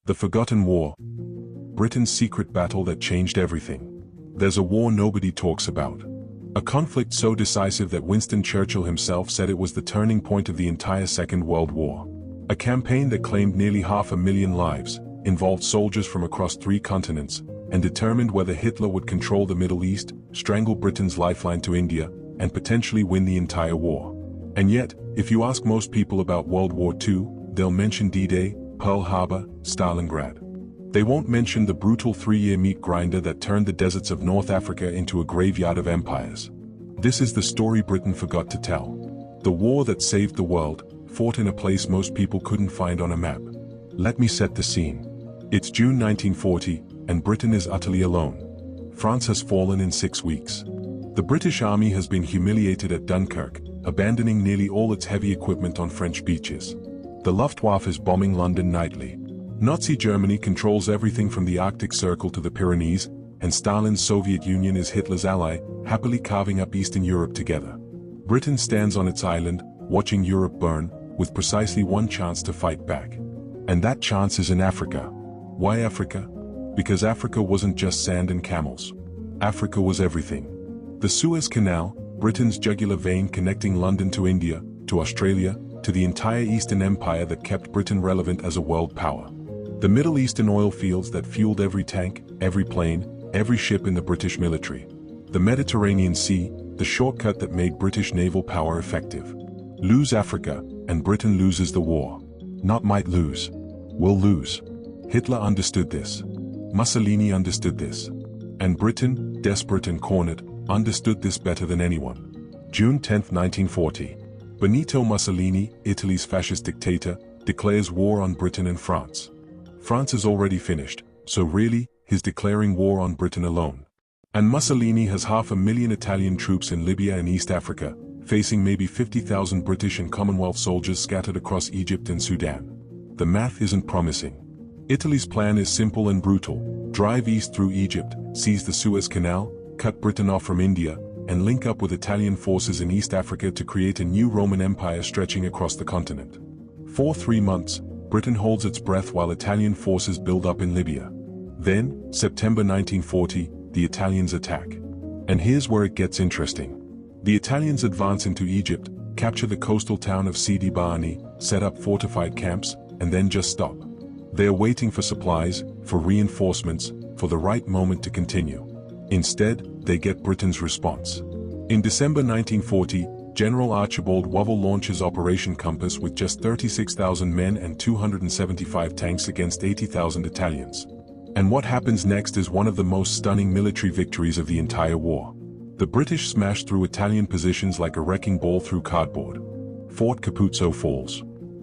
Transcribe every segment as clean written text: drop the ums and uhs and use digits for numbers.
The Forgotten War. Britain's secret battle that changed everything. There's a war nobody talks about. A conflict so decisive that Winston Churchill himself said it was the turning point of the entire Second World War. A campaign that claimed nearly 500,000 lives, involved soldiers from across 3 continents, and determined whether Hitler would control the Middle East, strangle Britain's lifeline to India, and potentially win the entire war. And yet, if you ask most people about World War II, they'll mention D-Day, Pearl Harbor, Stalingrad. They won't mention the brutal 3-year meat grinder that turned the deserts of North Africa into a graveyard of empires. This is the story Britain forgot to tell. The war that saved the world, fought in a place most people couldn't find on a map. Let me set the scene. It's June 1940, and Britain is utterly alone. France has fallen in 6 weeks. The British Army has been humiliated at Dunkirk, abandoning nearly all its heavy equipment on French beaches. The Luftwaffe is bombing London nightly. Nazi Germany controls everything from the Arctic Circle to the Pyrenees, and Stalin's Soviet Union is Hitler's ally, happily carving up Eastern Europe together. Britain stands on its island, watching Europe burn, with precisely one chance to fight back. And that chance is in Africa. Why Africa? Because Africa wasn't just sand and camels. Africa was everything. The Suez Canal, Britain's jugular vein connecting London to India, to Australia, to the entire Eastern Empire that kept Britain relevant as a world power. The Middle Eastern oil fields that fueled every tank, every plane, every ship in the British military. The Mediterranean Sea, the shortcut that made British naval power effective. Lose Africa, and Britain loses the war. Not might lose. Will lose. Hitler understood this. Mussolini understood this. And Britain, desperate and cornered, understood this better than anyone. June 10, 1940. Benito Mussolini, Italy's fascist dictator, declares war on Britain and France. France is already finished, so really, he's declaring war on Britain alone. And Mussolini has 500,000 Italian troops in Libya and East Africa, facing maybe 50,000 British and Commonwealth soldiers scattered across Egypt and Sudan. The math isn't promising. Italy's plan is simple and brutal: drive east through Egypt, seize the Suez Canal, cut Britain off from India, and link up with Italian forces in East Africa to create a new Roman Empire stretching across the continent. For 3 months, Britain holds its breath while Italian forces build up in Libya. Then, September 1940, the Italians attack. And here's where it gets interesting. The Italians advance into Egypt, capture the coastal town of Sidi Barani, set up fortified camps, and then just stop. They are waiting for supplies, for reinforcements, for the right moment to continue. Instead, they get Britain's response. In December 1940, General Archibald Wavell launches Operation Compass with just 36,000 men and 275 tanks against 80,000 Italians. And what happens next is one of the most stunning military victories of the entire war. The British smash through Italian positions like a wrecking ball through cardboard. Fort Capuzzo falls.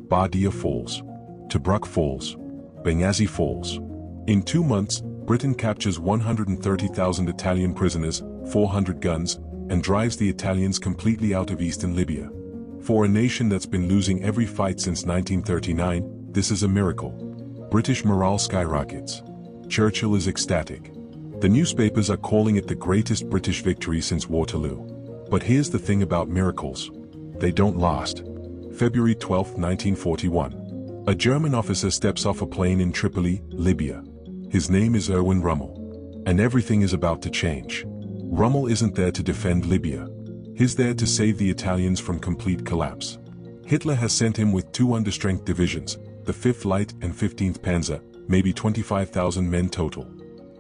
Bardia falls. Tobruk falls. Benghazi falls. In 2 months, Britain captures 130,000 Italian prisoners, 400 guns, and drives the Italians completely out of eastern Libya. For a nation that's been losing every fight since 1939, this is a miracle. British morale skyrockets. Churchill is ecstatic. The newspapers are calling it the greatest British victory since Waterloo. But here's the thing about miracles. They don't last. February 12, 1941. A German officer steps off a plane in Tripoli, Libya. His name is Erwin Rommel. And everything is about to change. Rommel isn't there to defend Libya. He's there to save the Italians from complete collapse. Hitler has sent him with 2 understrength divisions, the 5th Light and 15th Panzer, maybe 25,000 men total.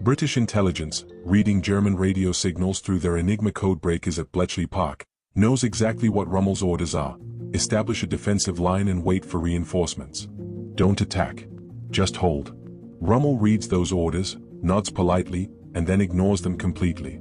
British intelligence, reading German radio signals through their Enigma codebreakers at Bletchley Park, knows exactly what Rommel's orders are: establish a defensive line and wait for reinforcements. Don't attack. Just hold. Rommel reads those orders, nods politely, and then ignores them completely.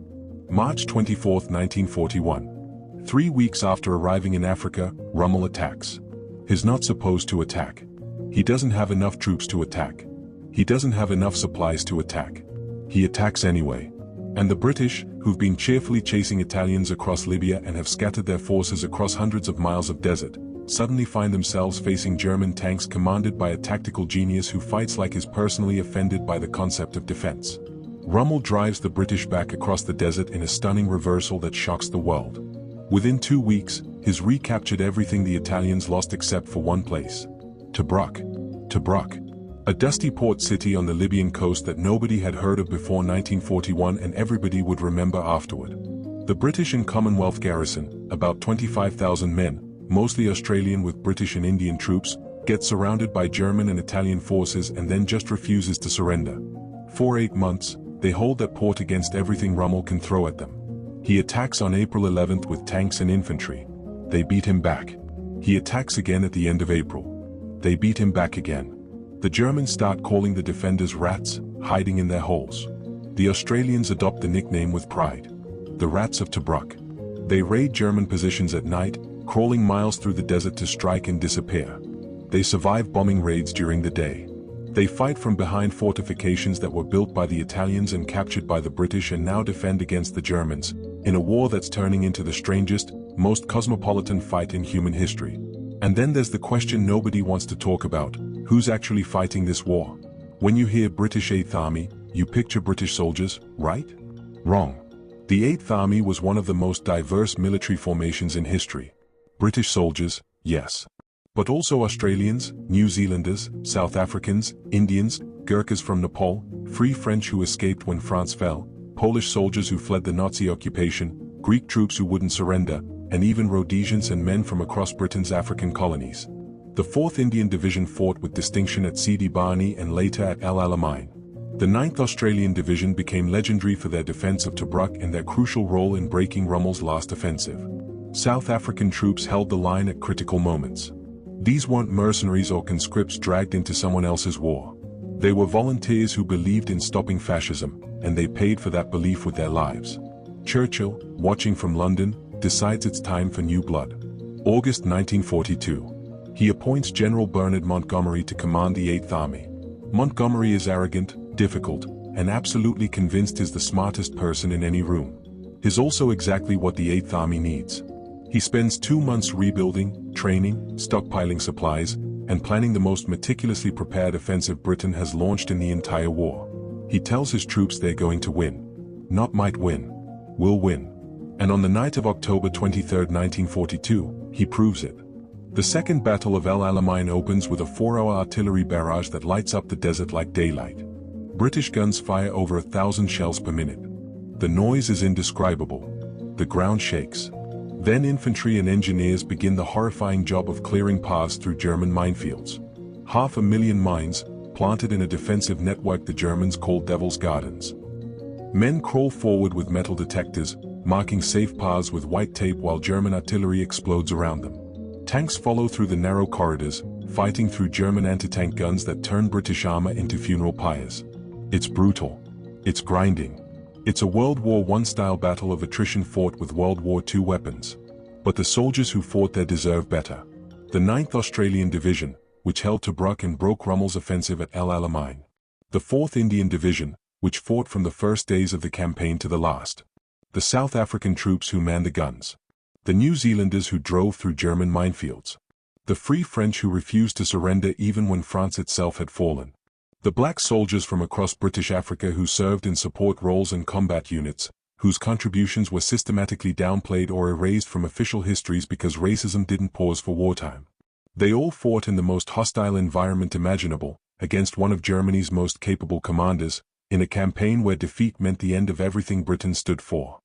March 24, 1941. 3 weeks after arriving in Africa, Rommel attacks. He's not supposed to attack. He doesn't have enough troops to attack. He doesn't have enough supplies to attack. He attacks anyway. And the British, who've been cheerfully chasing Italians across Libya and have scattered their forces across hundreds of miles of desert, suddenly find themselves facing German tanks commanded by a tactical genius who fights like he's personally offended by the concept of defense. Rommel drives the British back across the desert in a stunning reversal that shocks the world. Within 2 weeks, he's recaptured everything the Italians lost except for one place. Tobruk. Tobruk. A dusty port city on the Libyan coast that nobody had heard of before 1941 and everybody would remember afterward. The British and Commonwealth garrison, about 25,000 men, mostly Australian with British and Indian troops, gets surrounded by German and Italian forces and then just refuses to surrender. For 8 months, they hold that port against everything Rommel can throw at them. He attacks on April 11th with tanks and infantry. They beat him back. He attacks again at the end of April. They beat him back again. The Germans start calling the defenders rats, hiding in their holes. The Australians adopt the nickname with pride. The Rats of Tobruk. They raid German positions at night, crawling miles through the desert to strike and disappear. They survive bombing raids during the day. They fight from behind fortifications that were built by the Italians and captured by the British and now defend against the Germans, in a war that's turning into the strangest, most cosmopolitan fight in human history. And then there's the question nobody wants to talk about: who's actually fighting this war? When you hear British 8th Army, you picture British soldiers, right? Wrong. The 8th Army was one of the most diverse military formations in history. British soldiers, yes. But also Australians, New Zealanders, South Africans, Indians, Gurkhas from Nepal, Free French who escaped when France fell, Polish soldiers who fled the Nazi occupation, Greek troops who wouldn't surrender, and even Rhodesians and men from across Britain's African colonies. The 4th Indian Division fought with distinction at Sidi Barni and later at El Alamein. The 9th Australian Division became legendary for their defense of Tobruk and their crucial role in breaking Rommel's last offensive. South African troops held the line at critical moments. These weren't mercenaries or conscripts dragged into someone else's war. They were volunteers who believed in stopping fascism, and they paid for that belief with their lives. Churchill, watching from London, decides it's time for new blood. August 1942. He appoints General Bernard Montgomery to command the 8th Army. Montgomery is arrogant, difficult, and absolutely convinced he's the smartest person in any room. He's also exactly what the 8th Army needs. He spends 2 months rebuilding, training, stockpiling supplies, and planning the most meticulously prepared offensive Britain has launched in the entire war. He tells his troops they're going to win. Not might win. Will win. And on the night of October 23, 1942, he proves it. The Second Battle of El Alamein opens with a 4-hour artillery barrage that lights up the desert like daylight. British guns fire over 1,000 shells per minute. The noise is indescribable. The ground shakes. Then infantry and engineers begin the horrifying job of clearing paths through German minefields. 500,000 mines, planted in a defensive network the Germans called Devil's Gardens. Men crawl forward with metal detectors, marking safe paths with white tape while German artillery explodes around them. Tanks follow through the narrow corridors, fighting through German anti-tank guns that turn British armor into funeral pyres. It's brutal. It's grinding. It's a World War I style battle of attrition fought with World War II weapons. But the soldiers who fought there deserve better. The 9th Australian Division, which held Tobruk and broke Rommel's offensive at El Alamein. The 4th Indian Division, which fought from the first days of the campaign to the last. The South African troops who manned the guns. The New Zealanders who drove through German minefields. The Free French who refused to surrender even when France itself had fallen. The black soldiers from across British Africa who served in support roles and combat units, whose contributions were systematically downplayed or erased from official histories because racism didn't pause for wartime. They all fought in the most hostile environment imaginable, against one of Germany's most capable commanders, in a campaign where defeat meant the end of everything Britain stood for.